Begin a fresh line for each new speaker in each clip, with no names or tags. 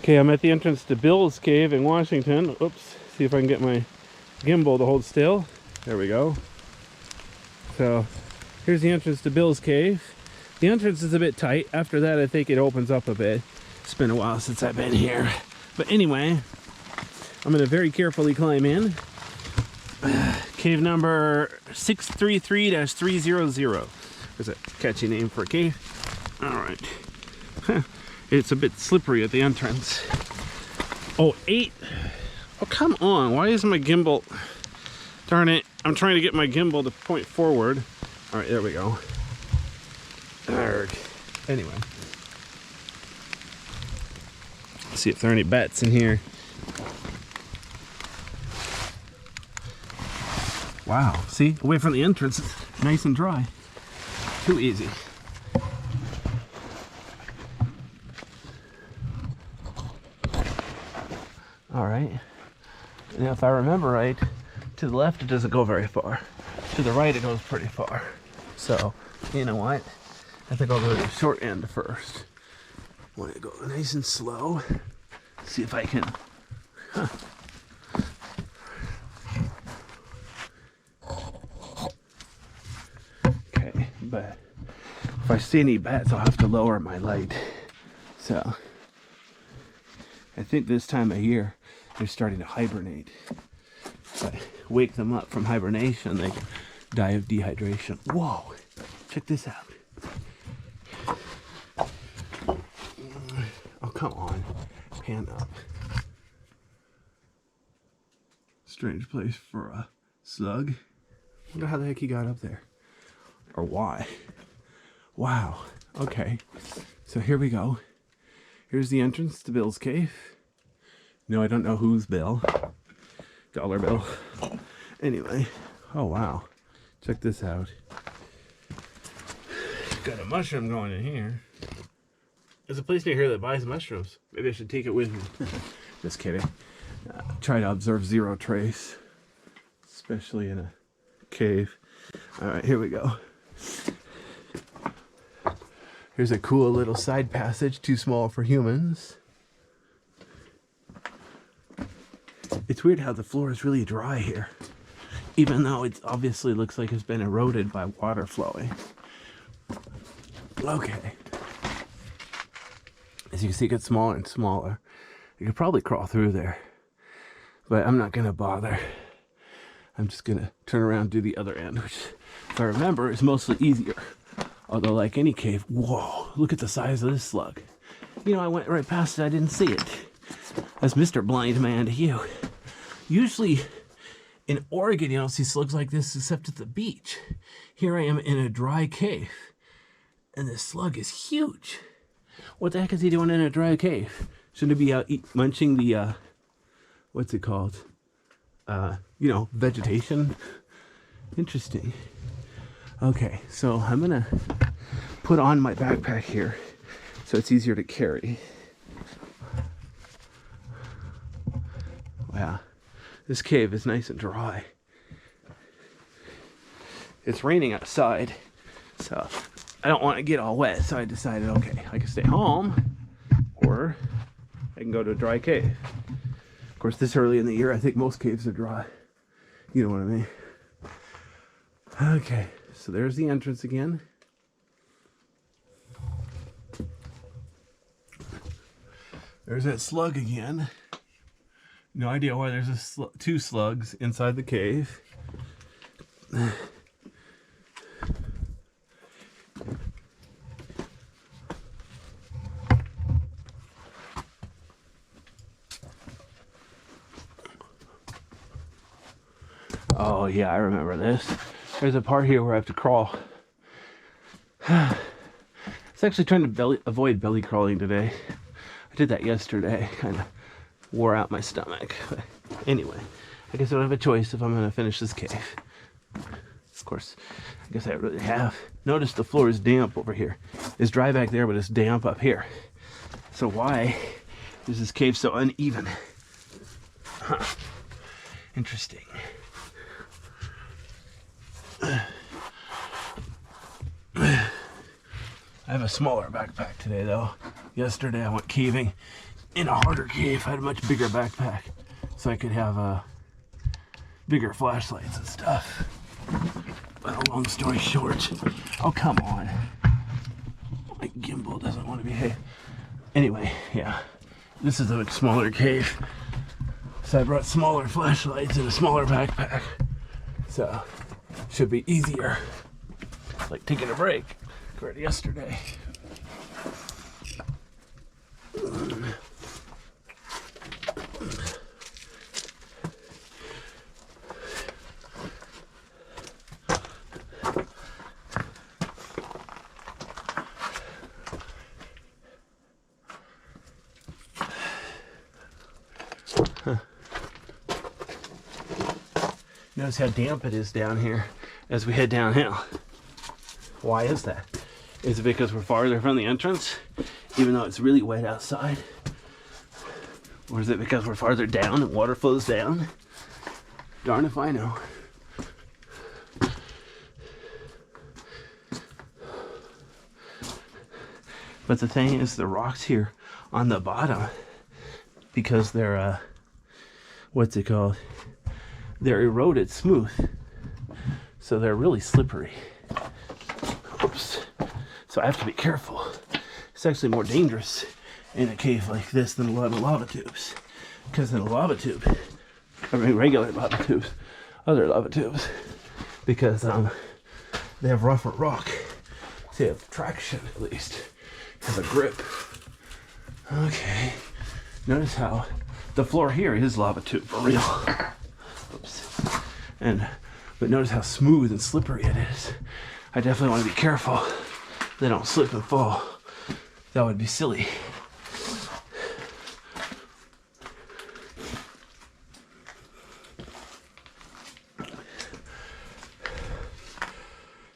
Okay, I'm at the entrance to Bill's Cave in Washington. Oops, see if I can get my gimbal to hold still. There we go. So here's the entrance to Bill's Cave. The entrance is a bit tight. After that, I think it opens up a bit. It's been a while since I've been here. But anyway, I'm gonna very carefully climb in. Cave number 633-300. There's a catchy name for a cave. All right. It's a bit slippery at the entrance. Oh, 8. Oh, come on. Why isn't my gimbal? Darn it. I'm trying to get my gimbal to point forward. All right, there we go. Arrgh. Anyway. Let's see if there are any bats in here. Wow. See? Away from the entrance. It's nice and dry. Too easy. All right. Now, if I remember right, to the left it doesn't go very far. To the right it goes pretty far. So, you know what? I think I'll go to the short end first. I want to go nice and slow. See if I can. Huh. Okay, but if I see any bats, I'll have to lower my light. So, I think this time of year they're starting to hibernate. If I wake them up from hibernation, they die of dehydration. Whoa, check this out. Oh, come on, pan up. Strange place for a slug. Wonder how the heck he got up there, or why. Wow, okay, so here we go. Here's the entrance to Bill's Cave. No, I don't know who's Bill. Dollar Bill. Anyway, oh wow. Check this out. Got a mushroom going in here. There's a place near here that buys mushrooms. Maybe I should take it with me. Just kidding. Try to observe zero trace, especially in a cave. All right, here we go. Here's a cool little side passage, too small for humans. It's weird how the floor is really dry here, even though it obviously looks like it's been eroded by water flowing. Okay. As you can see, it gets smaller and smaller. You could probably crawl through there, but I'm not gonna bother. I'm just gonna turn around and do the other end, which, if I remember, is mostly easier. Although, like any cave, whoa, look at the size of this slug. You know, I went right past it, I didn't see it. That's Mr. Blind Man to you. Usually in Oregon, you don't see slugs like this except at the beach. Here I am in a dry cave, and this slug is huge. What the heck is he doing in a dry cave? Shouldn't he be out munching the, what's it called? You know, vegetation? Interesting. Okay, so I'm gonna put on my backpack here so it's easier to carry. Wow, this cave is nice and dry. It's raining outside, so I don't want to get all wet, so I decided, okay, I can stay home or I can go to a dry cave. Of course, this early in the year, I think most caves are dry. You know what I mean? Okay. So there's the entrance again. There's that slug again. No idea why there's two slugs inside the cave. Oh yeah, I remember this. There's a part here where I have to crawl. It's actually trying to avoid belly crawling today. I did that yesterday. Kind of wore out my stomach. But anyway, I guess I don't have a choice if I'm going to finish this cave. Of course, I guess I really have. Notice the floor is damp over here. It's dry back there, but it's damp up here. So why is this cave so uneven? Huh. Interesting. I have a smaller backpack today though. Yesterday I went caving in a harder cave, I had a much bigger backpack, so I could have bigger flashlights and stuff. But long story short, oh come on, my gimbal doesn't want to behave. Anyway, yeah, this is a smaller cave, so I brought smaller flashlights and a smaller backpack, so should be easier. Like taking a break compared to yesterday. Notice how damp it is down here as we head downhill. Why is that? Is it because we're farther from the entrance, even though it's really wet outside? Or is it because we're farther down and water flows down? Darn if I know. But the thing is, the rocks here on the bottom, because they're, what's it called? They're eroded smooth. So they're really slippery. Oops. So I have to be careful. It's actually more dangerous in a cave like this than a lot of lava tubes. Because in a lava tube, I mean regular lava tubes, other lava tubes, because they have rougher rock. So they have traction at least. Have a grip. Okay. Notice how the floor here is lava tube for real. Oops. But notice how smooth and slippery it is. I definitely want to be careful they don't slip and fall. That would be silly.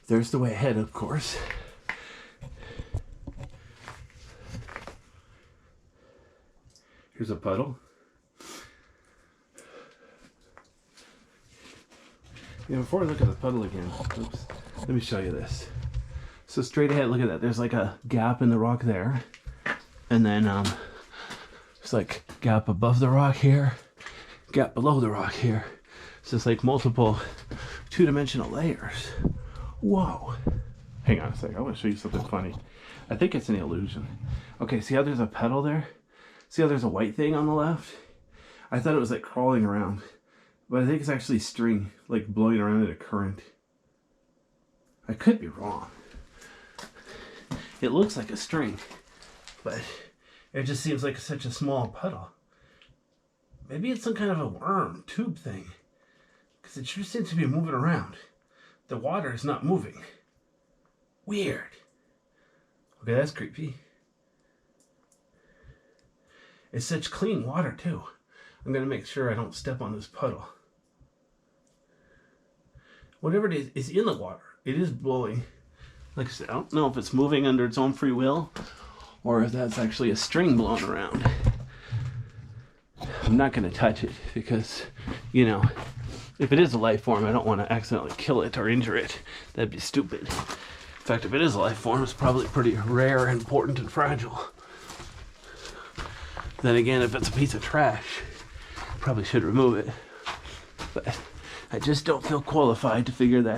There's the way ahead, of course. Here's a puddle. Yeah, before I look at the puddle again, oops, let me show you this. So straight ahead, look at that. There's like a gap in the rock there. And then there's like gap above the rock here, gap below the rock here. So it's like multiple two-dimensional layers. Whoa. Hang on a sec, I want to show you something funny. I think it's an illusion. Okay, see how there's a pedal there? See how there's a white thing on the left? I thought it was like crawling around, but I think it's actually string, like blowing around in a current. I could be wrong. It looks like a string, but it just seems like such a small puddle. Maybe it's some kind of a worm tube thing, because it sure seems to be moving around. The water is not moving. Weird. Okay, that's creepy. It's such clean water too. I'm gonna make sure I don't step on this puddle. Whatever it is in the water. It is blowing. Like I said, I don't know if it's moving under its own free will or if that's actually a string blowing around. I'm not gonna touch it because, you know, if it is a life form, I don't want to accidentally kill it or injure it. That'd be stupid. In fact, if it is a life form, it's probably pretty rare, important, and fragile. Then again, if it's a piece of trash, probably should remove it. But I just don't feel qualified to figure that